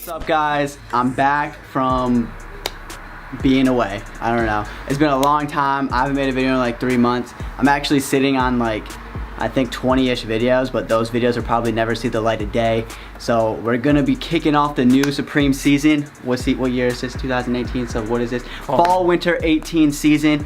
What's up, guys? I'm back from being away. I don't know. It's been a long time. I haven't made a video in like 3 months. I'm actually sitting on like, I think 20-ish videos, but those videos will probably never see the light of day. So we're gonna be kicking off the new Supreme season. What year is this? 2018. So what is this? Fall Winter 18 season.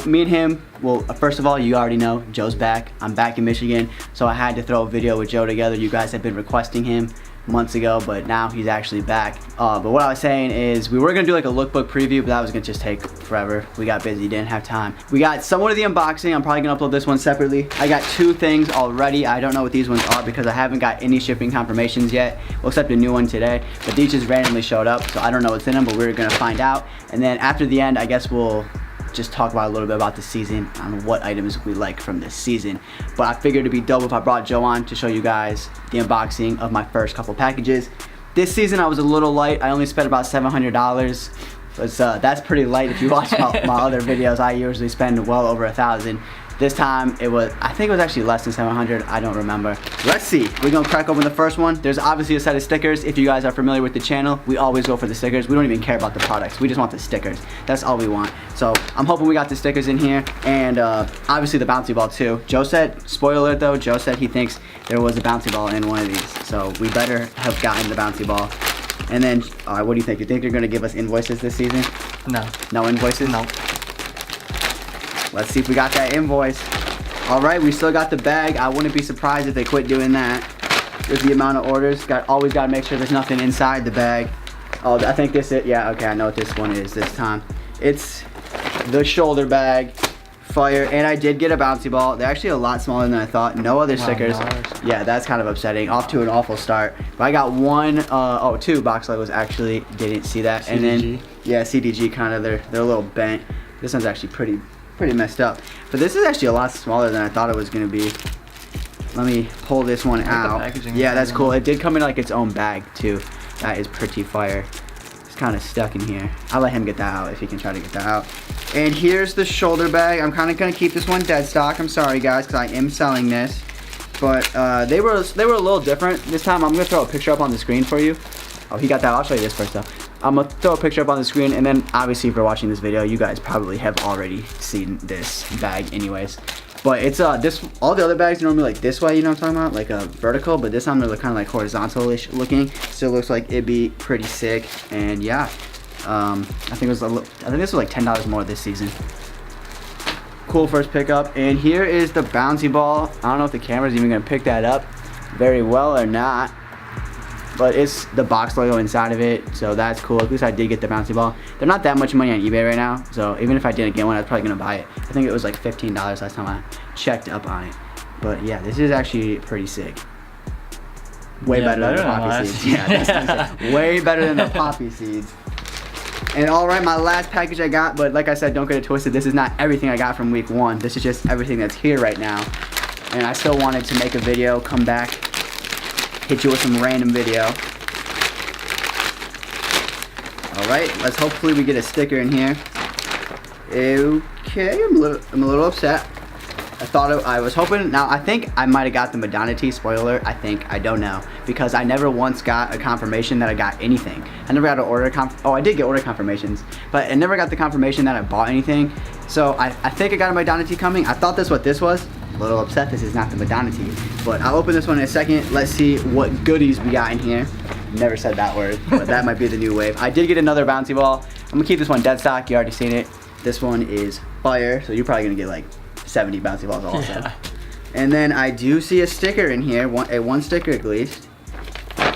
Me and him, well, first of all, you already know Joe's back. I'm back in Michigan, so I had to throw a video with Joe together. You guys have been requesting him months ago, but now he's actually back. But what I was saying is we were gonna do like a lookbook preview, but that was gonna just take forever. We got busy, didn't have time. We got somewhat of the unboxing. I'm probably gonna upload this one separately. I got 2 things already. I don't know what these ones are because I haven't got any shipping confirmations yet, well, except a new one today. But these just randomly showed up, so I don't know what's in them, but we're gonna find out. And then after the end, I guess we'll just talk about a little bit about the season and what items we like from this season. But I figured it'd be dope if I brought Joe on to show you guys the unboxing of my first couple packages. This season I was a little light. I only spent about $700. But that's pretty light. If you watch my other videos, I usually spend well over $1,000. This time it was, I think it was actually less than 700. I don't remember. Let's see. We're gonna crack open the first one. There's obviously a set of stickers. If you guys are familiar with the channel, we always go for the stickers. We don't even care about the products. We just want the stickers. That's all we want. So I'm hoping we got the stickers in here, and obviously the bouncy ball too. Joe said, spoiler alert though, Joe said he thinks there was a bouncy ball in one of these. So we better have gotten the bouncy ball. And then, what do you think? You think they're gonna give us invoices this season? No. No invoices? No. Let's see if we got that invoice. All right, we still got the bag. I wouldn't be surprised if they quit doing that with the amount of orders. Always got to make sure there's nothing inside the bag. Oh, I think this is, yeah, okay, I know what this one is this time. It's the shoulder bag, fire, and I did get a bouncy ball. They're actually a lot smaller than I thought. No other stickers. Yeah, that's kind of upsetting. Off to an awful start. But I got 2 box Legos actually. Didn't see that. CDG. And then, yeah, CDG kind of, they're a little bent. This one's actually pretty messed up. But this is actually a lot smaller than I thought it was gonna be. Let me pull this one out. Yeah, that's cool. It did come in like its own bag too. That is pretty fire. It's kind of stuck in here. I'll let him get that out if he can try to get that out. And here's the shoulder bag. I'm kind of gonna keep this one dead stock. I'm sorry guys, because I am selling this. But they were a little different this time. I'm gonna throw a picture up on the screen for you. Oh, he got that. I'll show you this first though. I'm gonna throw a picture up on the screen, and then obviously if you're watching this video, you guys probably have already seen this bag anyways. But it's all the other bags are normally like this way, you know what I'm talking about? Like a vertical, but this time they're kind of like horizontal-ish looking. Still looks like it'd be pretty sick. And yeah, I think this was like $10 more this season. Cool first pickup. And here is the bouncy ball. I don't know if the camera's even gonna pick that up very well or not. But it's the box logo inside of it, so that's cool. At least I did get the bouncy ball. They're not that much money on eBay right now, so even if I didn't get one, I was probably gonna buy it. I think it was like $15 last time I checked up on it. But yeah, this is actually pretty sick. Way better than the poppy seeds. Yeah, that's way better than the poppy seeds. And all right, my last package I got, but like I said, don't get it twisted. This is not everything I got from week 1. This is just everything that's here right now. And I still wanted to make a video, come back, hit you with some random video. All right, let's hopefully we get a sticker in here. Okay, I'm a little upset. I was hoping. Now I think I might have got the Madonna tee. Spoiler, I don't know, because I never once got a confirmation that I got anything. I never got an order I did get order confirmations, but I never got the confirmation that I bought anything. So I think I got a Madonna tee coming. I thought that's what this was. A little upset this is not the Madonna tee, but I'll open this one in a second. Let's see what goodies we got in here. Never said that word, but that might be the new wave. I did get another bouncy ball. I'm gonna keep this one dead stock. You already seen it. This one is fire, so you're probably gonna get like 70 bouncy balls also. Yeah. And then I do see a sticker in here, one sticker at least.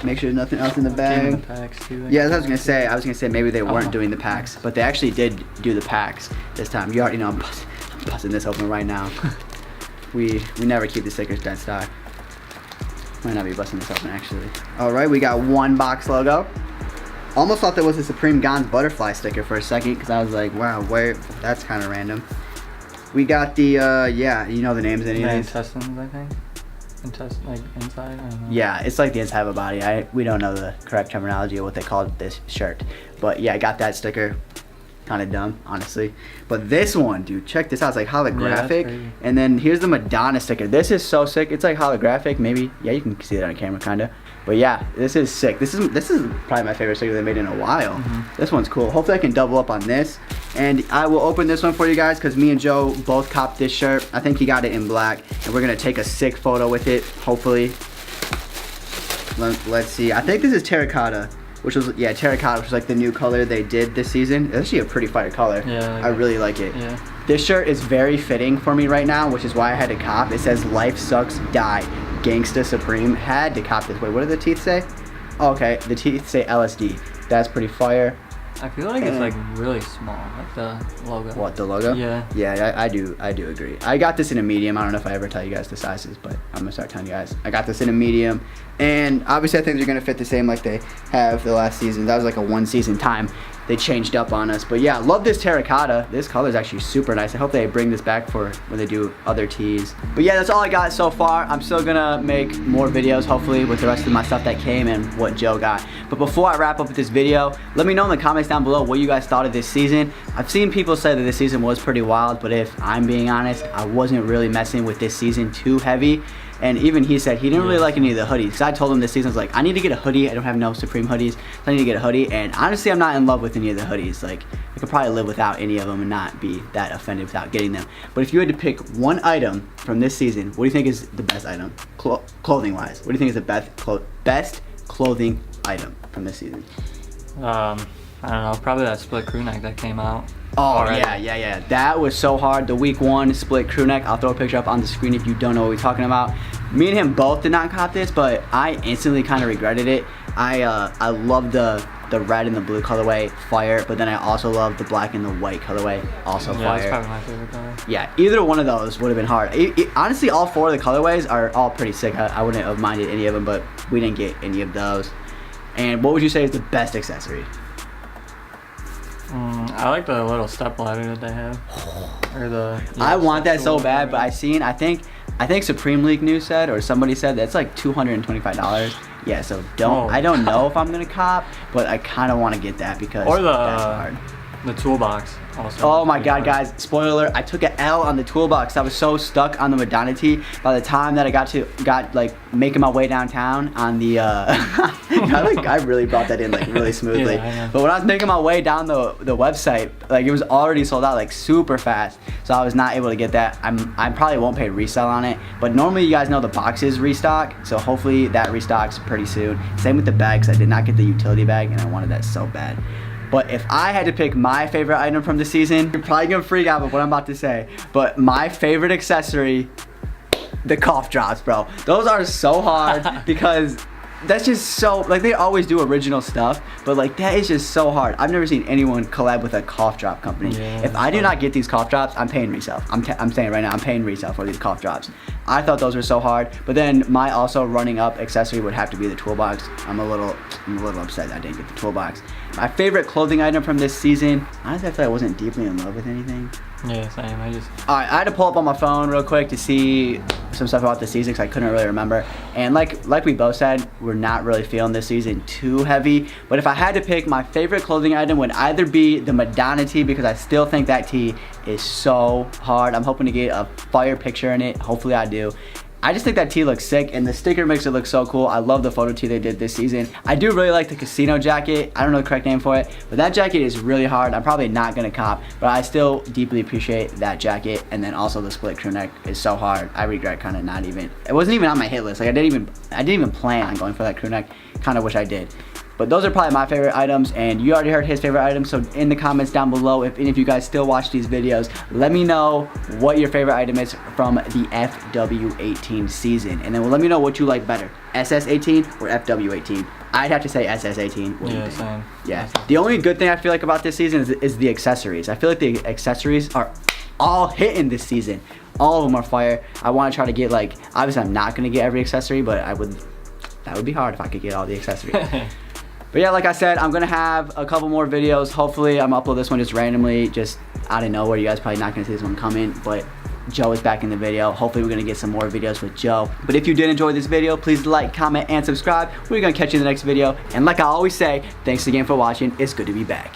Make sure there's nothing else in the bag. The packs too, yeah, that's what I was gonna say. I was gonna say maybe they weren't doing the packs, but they actually did do the packs this time. You already know I'm busting this open right now. We never keep the stickers dead stock. Might not be busting this open actually. All right, we got 1 box logo. Almost thought that was a Supreme Gons butterfly sticker for a second, because I was like, wow, that's kind of random. We got the, yeah, you know the names of any of these? Intestines, I think. Like inside, I don't know. Yeah, it's like the inside of a body. We don't know the correct terminology of what they called this shirt. But yeah, I got that sticker. kind of dumb, honestly. But this one, dude, check this out. It's like holographic. crazy. And then here's the Madonna sticker. This is so sick. It's like holographic, maybe. Yeah, you can see it on camera, kind of. But yeah, this is sick. This is probably my favorite sticker they made in a while. This one's cool. Hopefully I can double up on this. And I will open this one for you guys because me and Joe both copped this shirt. I think he got it in black. And we're going to take a sick photo with it, hopefully. Let's see. I think this is terracotta. Which was, yeah, terracotta, which was like the new color they did this season. It's actually a pretty fire color. Yeah. I really like it. Yeah. This shirt is very fitting for me right now, which is why I had to cop. It says life sucks, die, gangsta supreme. Had to cop this. Wait, what do the teeth say? Oh, okay, the teeth say LSD. That's pretty fire. I feel like it's like really small, like the logo. What, the logo? Yeah. Yeah, I do agree. I got this in a medium. I don't know if I ever tell you guys the sizes, but I'm gonna start telling you guys. I got this in a medium, and obviously I think they're gonna fit the same like they have the last season. That was like a one season time. They changed up on us, but yeah, love this terracotta. This color is actually super nice. I hope they bring this back for when they do other tees. But yeah, that's all I got so far. I'm still gonna make more videos, hopefully, with the rest of my stuff that came and what Joe got. But before I wrap up with this video, let me know in the comments down below what you guys thought of this season. I've seen people say that this season was pretty wild, but if I'm being honest, I wasn't really messing with this season too heavy. And even he said he didn't really like any of the hoodies. Because I told him this season, I was like, I need to get a hoodie. I don't have no Supreme hoodies, so I need to get a hoodie. And honestly, I'm not in love with any of the hoodies. Like, I could probably live without any of them and not be that offended without getting them. But if you had to pick one item from this season, what do you think is the best item, clothing-wise? What do you think is the best clothing item from this season? I don't know, probably that split crew neck that came out. Oh, already. yeah. That was so hard. The week 1 split crew neck. I'll throw a picture up on the screen if you don't know what we're talking about. Me and him both did not cop this, but I instantly kind of regretted it. I love the red and the blue colorway, fire, but then I also love the black and the white colorway, also fire. Yeah, that's probably my favorite color. Yeah, either one of those would have been hard. Honestly, all 4 of the colorways are all pretty sick. I wouldn't have minded any of them, but we didn't get any of those. And what would you say is the best accessory? I like the little step ladder that they have. Or the. Yeah, I want that so bad, but I think Supreme League News said, or somebody said that's like $225. Yeah, so I don't know if I'm gonna cop, but I kind of want to get that because that's hard. The toolbox also. Oh my god, guys, spoiler alert, I took an L on the toolbox. I was so stuck on the Madonna tee. By the time that I got like making my way downtown on the I really brought that in like really smoothly. Yeah, but when I was making my way down the website, like it was already sold out like super fast. So I was not able to get that. I probably won't pay resale on it, but normally you guys know the boxes restock, so hopefully that restocks pretty soon. Same with the bags. I did not get the utility bag and I wanted that so bad. But if I had to pick my favorite item from the season, you're probably gonna freak out with what I'm about to say, but my favorite accessory, the cough drops, bro. Those are so hard because that's just so, like, they always do original stuff, but like that is just so hard. I've never seen anyone collab with a cough drop company. Yeah, if I do not get these cough drops, I'm paying resale. I'm saying it right now, I'm paying resale for these cough drops. I thought those were so hard, but then my also running up accessory would have to be the toolbox. I'm a little upset that I didn't get the toolbox. My favorite clothing item from this season, honestly I feel like I wasn't deeply in love with anything. Yeah, same. Alright, I had to pull up on my phone real quick to see some stuff about the season because I couldn't really remember. And like we both said, we're not really feeling this season too heavy. But if I had to pick, my favorite clothing item would either be the Madonna tee because I still think that tee is so hard. I'm hoping to get a fire picture in it. Hopefully I do. I just think that tee looks sick and the sticker makes it look so cool. I love the photo tee they did this season. I do really like the casino jacket. I don't know the correct name for it, but that jacket is really hard. I'm probably not gonna cop, but I still deeply appreciate that jacket. And then also the split crew neck is so hard. I regret kind of not even, it wasn't even on my hit list. Like I didn't even plan on going for that crew neck. Kind of wish I did. But those are probably my favorite items, and you already heard his favorite items, so in the comments down below, if any of you guys still watch these videos, let me know what your favorite item is from the FW18 season. And then let me know what you like better, SS18 or FW18. I'd have to say SS18. Yeah, same. Yeah. The only good thing I feel like about this season is the accessories. I feel like the accessories are all hitting this season. All of them are fire. I want to try to get, like, obviously I'm not going to get every accessory, but that would be hard if I could get all the accessories. But yeah, like I said, I'm gonna have a couple more videos. Hopefully I'm gonna upload this one just randomly, just out of nowhere. You guys probably not gonna see this one coming, but Joe is back in the video. Hopefully we're gonna get some more videos with Joe. But if you did enjoy this video, please like, comment, and subscribe. We're gonna catch you in the next video. And like I always say, thanks again for watching. It's good to be back.